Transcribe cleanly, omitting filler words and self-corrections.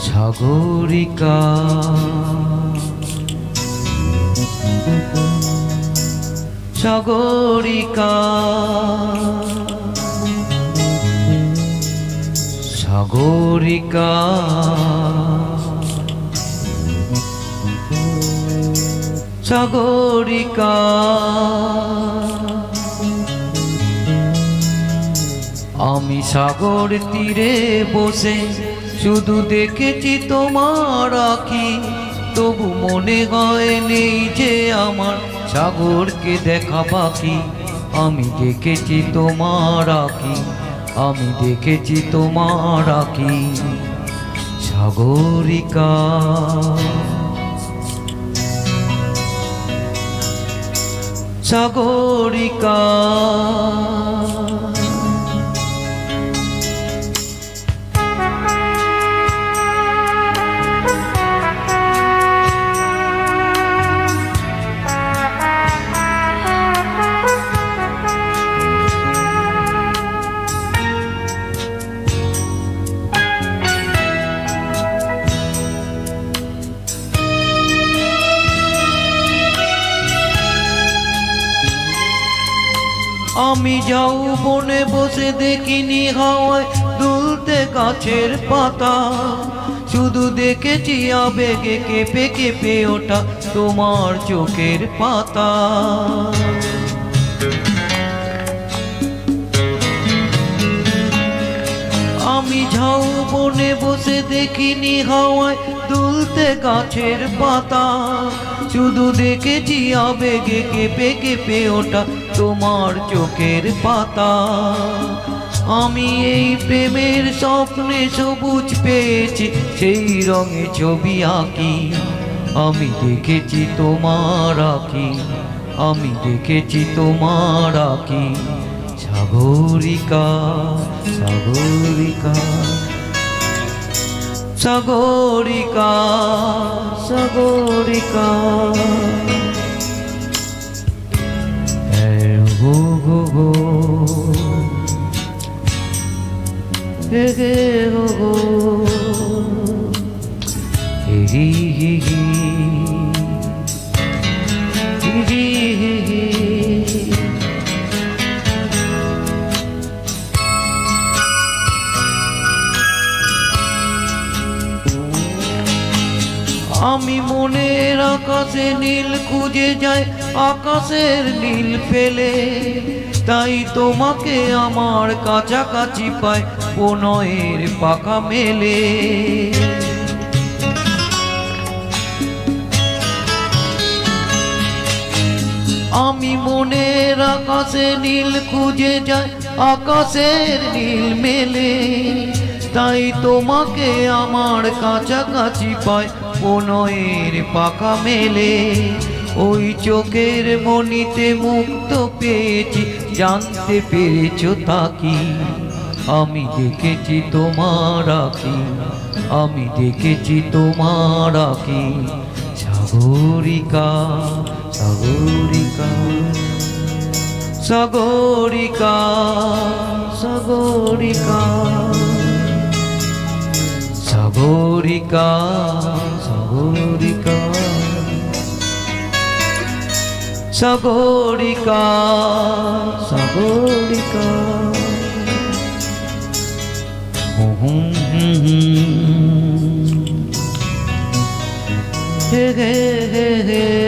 সাগরিকা সাগরিকা সাগরিকা সাগরিকা আমি সাগর তীরে বসে শুধু দেখেছি তোমার আঁখি, তবু মনে হয় নেই যে আমার সাগরকে দেখা বাকি। আমি দেখেছি তোমার আঁখি, আমি দেখেছি তোমার আঁখি। সাগরিকা সাগরিকা আমি যাও বনে বসে দেখিনি হাওয়ায় দুলতে গাছের পাতা, শুধু দেখেছি আবেগে কেঁপে কেঁপে ওঠা তোমার চোখের পাতা। আমি ঝাউ বনে বসে দেখিনি হাওয়ায় দুলতে গাছের পাতা, শুধু দেখেছি আবেগে কেঁপে কেঁপে ওঠা তোমার চোখের পাতা। আমি এই প্রেমের স্বপ্নে সবুজ পেয়েছি, সেই রঙে ছবি আঁকি। আমি দেখেছি তোমার আঁকি, আমি দেখেছি তোমার আঁকি। সাগরিকা সাগরিকা সাগরিকা সাগরিকা গো গো গো হে গে গো গো হি হি হি হি হি হি হি। আমি মনের আকাশে নীল খুঁজে যাই আকাশের নীল ফেলে, তাই তোমাকে আমার কাছাকাছি পাই প্রণয়ের পাখা মেলে। আমি মনের আকাশে নীল খুঁজে যাই আকাশের নীল মেলে, তাই তোমাকে আমার কাছাকাছি পাই প্রণয়ের পাখা মেলে। ওই চোখের মনিতে মুক্ত পেয়েছি, জানতে পেরেছো তাকি। আমি দেখেছি তোমার আঁখি, আমি দেখেছি তোমার আঁখি। সাগরিকা সাগরিকা সাগরিকা সাগরিকা সাগরিকা সাগরিকা সাগরিকা সাগরিকা হে হে হে হে।